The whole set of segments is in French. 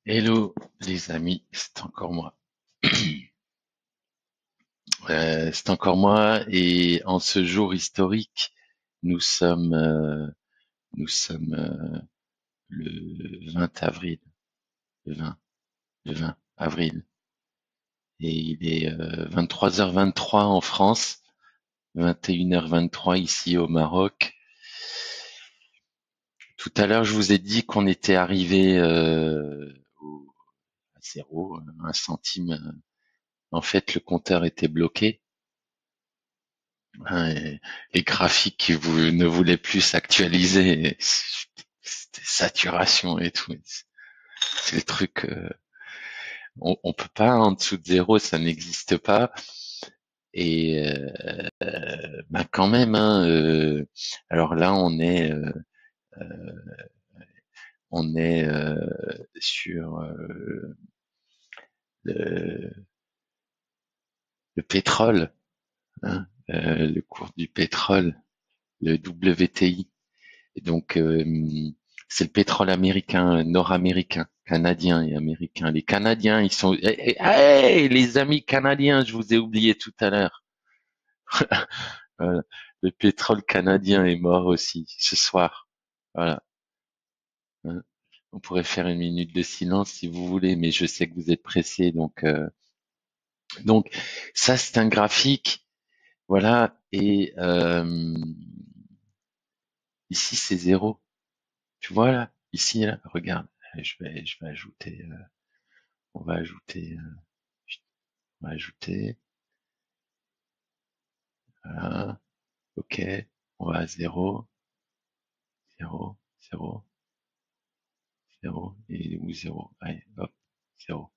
Hello les amis, c'est encore moi. C'est encore moi et en ce jour historique, nous sommes euh, nous sommes le 20 avril, le 20, le 20 avril et il est 23h23 en France, 21h23 ici au Maroc. Tout à l'heure, je vous ai dit qu'on était arrivé à zéro, un centime. En fait, le compteur était bloqué. Ouais, les graphiques qui ne voulaient plus s'actualiser, c'était saturation et tout. C'est le truc, on peut pas en dessous de zéro, ça n'existe pas. Et bah quand même, hein, alors là on est sur le, le pétrole, hein, le cours du pétrole, le WTI. Et donc, c'est le pétrole américain, nord-américain, canadien et américain. Les Canadiens, ils sont... Hey, les amis canadiens, je vous ai oublié tout à l'heure. Voilà. Le pétrole canadien est mort aussi ce soir. Voilà. Hein. On pourrait faire une minute de silence si vous voulez, mais je sais que vous êtes pressés, donc ça c'est un graphique, voilà. Et ici c'est zéro. Tu vois là, ici là, regarde. Je vais ajouter. On va ajouter, on va ajouter, voilà, ok, on va à 0, 0, 0, 0, et où 0, allez, hop, 0,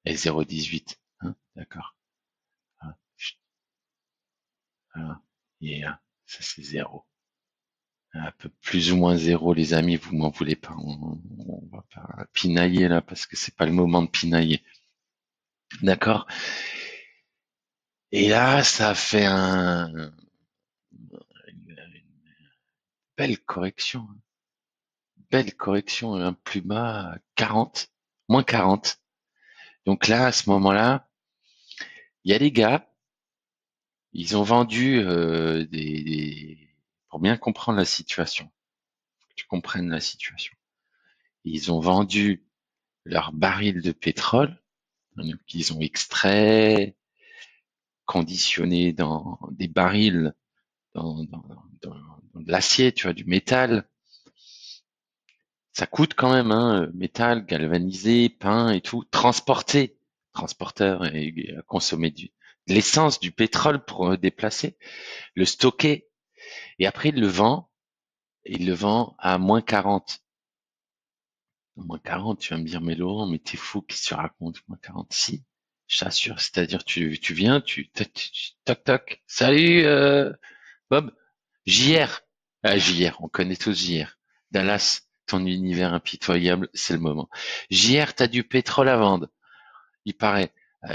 et 0,18, hein, d'accord, voilà, voilà, et ça c'est 0, un peu plus ou moins 0, les amis, vous m'en voulez pas, on va pas pinailler là, parce que c'est pas le moment de pinailler, d'accord, et là, ça a fait une belle correction, un plus bas, 40, moins 40. Donc là, à ce moment-là, il y a des gars, ils ont vendu pour bien comprendre la situation, que tu comprennes la situation. Ils ont vendu leurs barils de pétrole, qu'ils ont extrait, conditionné dans des barils, dans de l'acier, tu vois, du métal. Ça coûte quand même, hein, métal, galvanisé, peint et tout, transporteur et consommer de l'essence, du pétrole pour déplacer, le stocker, et après il le vend à moins 40. Moins 40, tu vas me dire, mais Laurent, mais t'es fou, qu'est-ce que tu racontes, moins 40? Si, je t'assure, c'est-à-dire, tu viens, toc, toc, salut, Bob, JR, JR, on connaît tous JR, Dallas, ton univers impitoyable, c'est le moment. JR, t'as du pétrole à vendre, il paraît.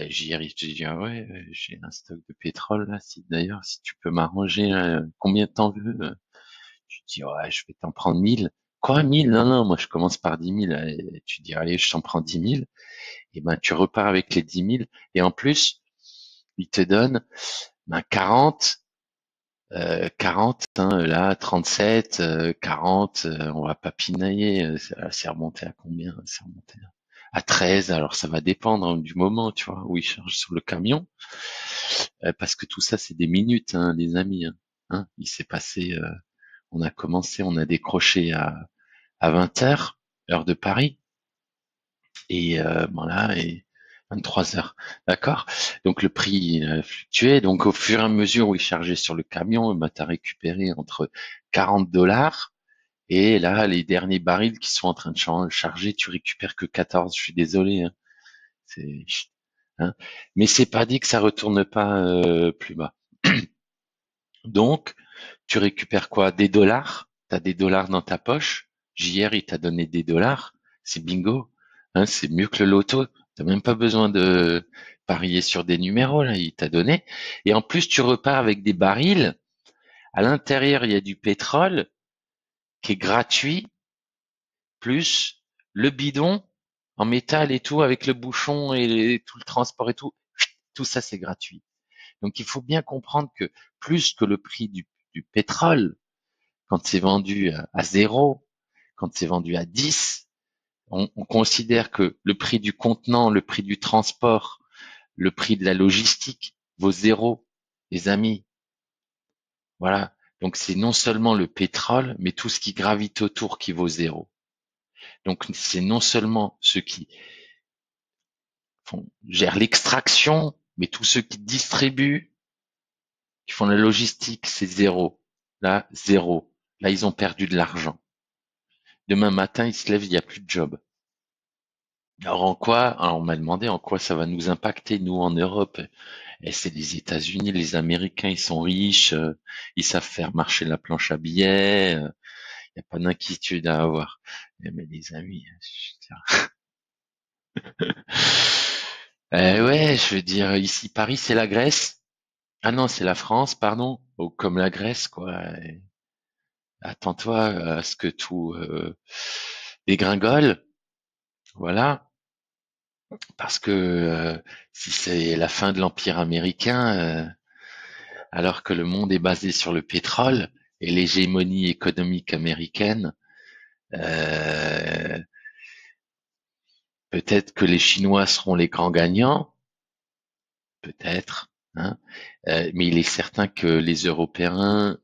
JR, il te dit, ah ouais, j'ai un stock de pétrole, là, d'ailleurs, si tu peux m'arranger, combien de temps veux, tu dis, ouais, je vais t'en prendre 1000. Quoi, 1000? Non, non, moi, je commence par 10 000. Et tu dis, allez, je t'en prends 10 000. Et ben, tu repars avec les 10 000. Et en plus, il te donne, ben, 40, hein, là, 37, 40, on va pas pinailler. C'est remonté à combien? C'est remonté à 13. Alors, ça va dépendre, hein, du moment, tu vois, où il charge sur le camion. Parce que tout ça, c'est des minutes, hein, les amis. Hein. Il s'est passé, on a commencé, on a décroché à 20 heures, heure de Paris, et voilà, et 23 heures. D'accord? Donc le prix il a fluctué. Donc au fur et à mesure où il chargeait sur le camion, bah, tu as récupéré entre 40 $ et là, les derniers barils qui sont en train de charger, tu récupères que 14. Je suis désolé. Hein. C'est, hein. Mais c'est pas dit que ça retourne pas plus bas. Donc, tu récupères quoi? Des dollars? T'as des dollars dans ta poche? JR, il t'a donné des dollars? C'est bingo. Hein, c'est mieux que le loto. T'as même pas besoin de parier sur des numéros, là. Il t'a donné. Et en plus, tu repars avec des barils. À l'intérieur, il y a du pétrole qui est gratuit, plus le bidon. en métal et tout, avec le bouchon et tout le transport et tout ça c'est gratuit. Donc il faut bien comprendre que plus que le prix du pétrole, quand c'est vendu à 0, quand c'est vendu à 10, on considère que le prix du contenant, le prix du transport, le prix de la logistique vaut 0, les amis. Voilà. Donc c'est non seulement le pétrole, mais tout ce qui gravite autour qui vaut 0. Donc c'est non seulement ceux qui gèrent l'extraction, mais tous ceux qui distribuent, qui font la logistique, c'est 0. Là, 0. Là, ils ont perdu de l'argent. Demain matin, ils se lèvent, il n'y a plus de job. Alors on m'a demandé en quoi ça va nous impacter, nous, en Europe. Et c'est les États-Unis, les Américains, ils sont riches, ils savent faire marcher la planche à billets, il n'y a pas d'inquiétude à avoir. Mais les amis, ouais, je veux dire, ici, Paris, c'est la Grèce. Ah non, c'est la France, pardon. Ou comme la Grèce, quoi. Et attends-toi à ce que tout dégringole. Voilà. Parce que si c'est la fin de l'Empire américain, alors que le monde est basé sur le pétrole et l'hégémonie économique américaine, euh, peut-être que les Chinois seront les grands gagnants, peut-être, hein, mais il est certain que les Européens,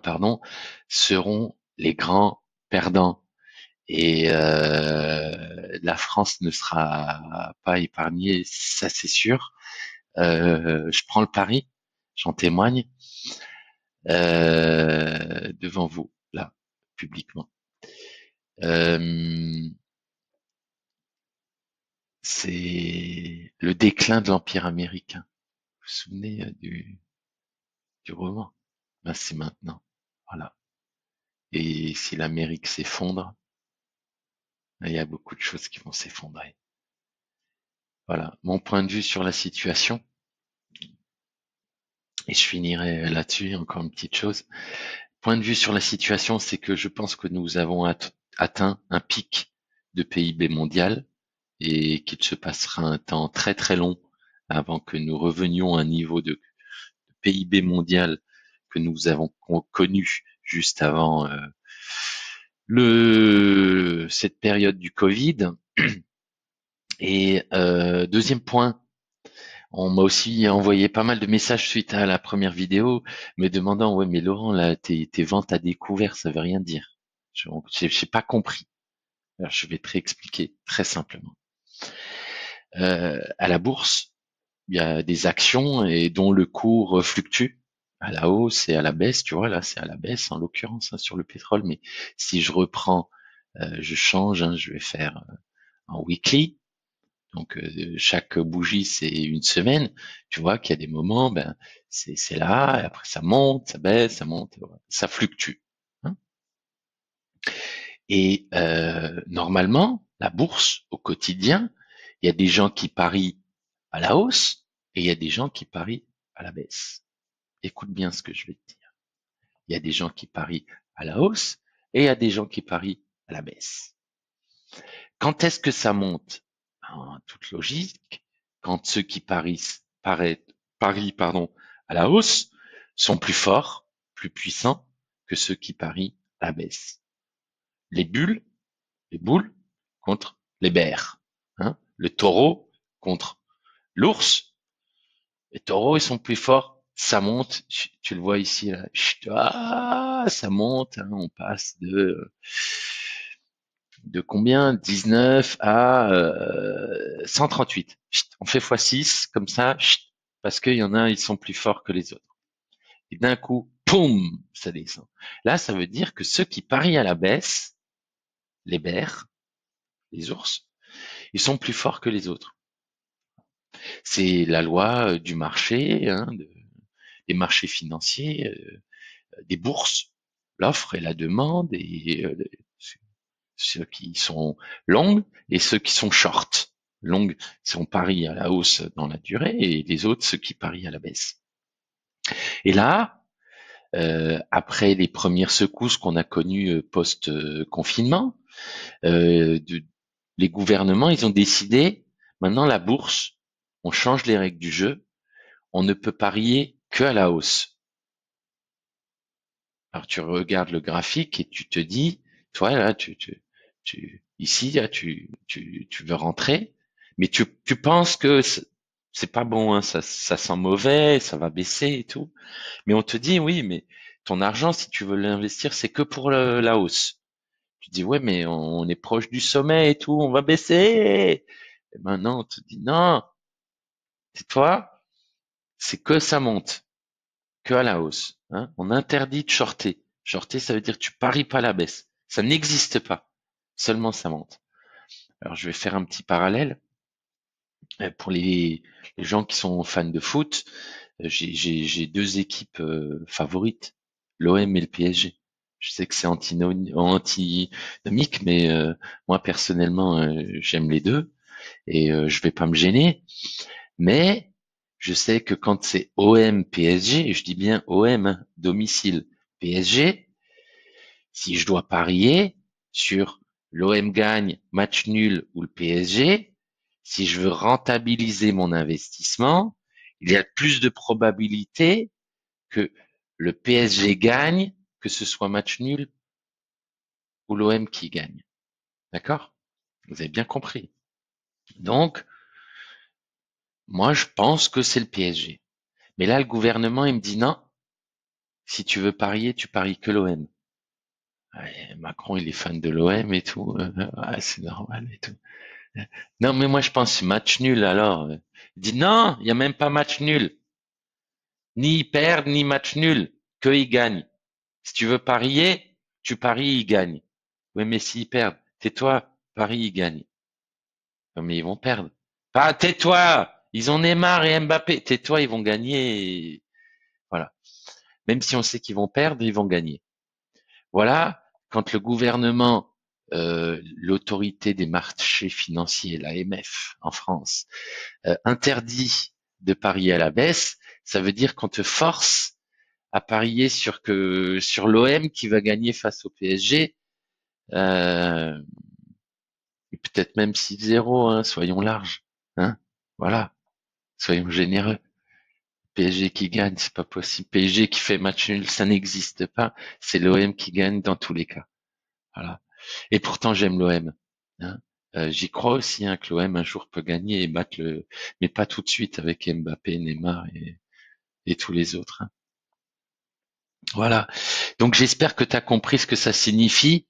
pardon, seront les grands perdants. Et la France ne sera pas épargnée, ça c'est sûr. Je prends le pari, j'en témoigne devant vous, là, publiquement. Euh, c'est le déclin de l'Empire américain. Vous vous souvenez du roman? Ben, c'est maintenant. Voilà. Et si l'Amérique s'effondre, il y a beaucoup de choses qui vont s'effondrer. Voilà. Mon point de vue sur la situation. Et je finirai là-dessus, encore une petite chose. Point de vue sur la situation, c'est que je pense que nous avons atteint un pic de PIB mondial et qu'il se passera un temps très très long avant que nous revenions à un niveau de PIB mondial que nous avons connu juste avant cette période du Covid. Et deuxième point, on m'a aussi envoyé pas mal de messages suite à la première vidéo, me demandant, ouais, mais Laurent, là, tes ventes à découvert, ça veut rien dire. J'ai pas compris. Alors, je vais te réexpliquer très simplement. À la bourse, il y a des actions et dont le cours fluctue à la hausse et à la baisse. Tu vois, là, c'est à la baisse en l'occurrence hein, sur le pétrole. Mais si je reprends, je change, hein, je vais faire en weekly. Donc chaque bougie c'est une semaine. Tu vois qu'il y a des moments, ben c'est là, et après ça monte, ça baisse, ça monte, voilà. Ça fluctue. Hein. Et normalement, la bourse au quotidien, il y a des gens qui parient à la hausse et il y a des gens qui parient à la baisse. Écoute bien ce que je vais te dire. Il y a des gens qui parient à la hausse et il y a des gens qui parient à la baisse. Quand est-ce que ça monte? En toute logique, quand ceux qui parient pardon, à la hausse sont plus forts, plus puissants que ceux qui parient à la baisse. Les boules contre les bers. Hein, le taureau contre l'ours. Les taureaux, ils sont plus forts. Ça monte. Tu le vois ici, là. Ah, ça monte. Hein, on passe de combien? 19 à 138. On fait x6 comme ça, parce qu'il y en a, ils sont plus forts que les autres. Et d'un coup, poum, ça descend. Là, ça veut dire que ceux qui parient à la baisse, les bers, les ours, ils sont plus forts que les autres. C'est la loi du marché, hein, des marchés financiers, des bourses, l'offre et la demande, et ceux qui sont longues et ceux qui sont short. Longues, sont paris à la hausse dans la durée et les autres, ceux qui parient à la baisse. Et là, après les premières secousses qu'on a connues post-confinement, Les gouvernements, ils ont décidé, maintenant la bourse, on change les règles du jeu, on ne peut parier que à la hausse. Alors tu regardes le graphique et tu te dis, toi là, ici là, tu veux rentrer, mais tu penses que c'est pas bon, hein, ça sent mauvais, ça va baisser et tout. Mais on te dit, oui, mais ton argent, si tu veux l'investir, c'est que pour la hausse. Tu dis, ouais, mais on est proche du sommet et tout, on va baisser. Et maintenant, on te dit, non, c'est toi, c'est que ça monte, que à la hausse. Hein. On interdit de shorter. Shorter, ça veut dire que tu paries pas la baisse. Ça n'existe pas. Seulement ça monte. Alors, je vais faire un petit parallèle. Pour les gens qui sont fans de foot, j'ai deux équipes favorites, l'OM et le PSG. Je sais que c'est antinomique, mais moi personnellement, j'aime les deux et je vais pas me gêner. Mais je sais que quand c'est OM PSG, et je dis bien OM, hein, domicile PSG, si je dois parier sur l'OM gagne, match nul ou le PSG, si je veux rentabiliser mon investissement, il y a plus de probabilité que le PSG gagne, que ce soit match nul ou l'OM qui gagne. D'accord? Vous avez bien compris. Donc, moi, je pense que c'est le PSG. Mais là, le gouvernement, il me dit non, si tu veux parier, tu paries que l'OM. Ouais, Macron, il est fan de l'OM et tout. Ouais, c'est normal et tout. Non, mais moi, je pense match nul, alors. Il dit non, il n'y a même pas match nul. Ni ils perdent, ni match nul. Que ils gagnent. Si tu veux parier, tu paries, ils gagnent. Oui, mais s'ils perdent, tais-toi, Paris, ils gagnent. Non, mais ils vont perdre. Pas, tais-toi! Ils ont Neymar et Mbappé. Tais-toi, ils vont gagner. Voilà. Même si on sait qu'ils vont perdre, ils vont gagner. Voilà. Quand le gouvernement, l'autorité des marchés financiers, l'AMF en France, interdit de parier à la baisse, ça veut dire qu'on te force à parier sur l'OM qui va gagner face au PSG, euh, et peut-être même 6-0, hein, soyons larges, hein, voilà, soyons généreux. PSG qui gagne, c'est pas possible. PSG qui fait match nul, ça n'existe pas. C'est l'OM qui gagne dans tous les cas. Voilà. Et pourtant j'aime l'OM. Hein. J'y crois aussi hein, que l'OM un jour peut gagner et battre mais pas tout de suite avec Mbappé, Neymar et tous les autres. Hein. Voilà. Donc j'espère que tu as compris ce que ça signifie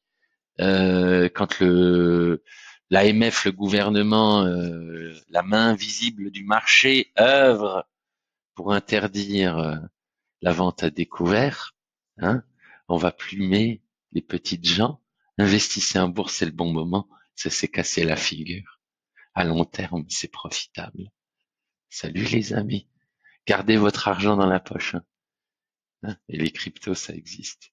quand l'AMF, le gouvernement, la main invisible du marché œuvre pour interdire la vente à découvert. Hein, on va plumer les petites gens. Investissez en bourse, c'est le bon moment. Ça s'est cassé la figure. À long terme, c'est profitable. Salut les amis. Gardez votre argent dans la poche. Hein, et les cryptos, ça existe.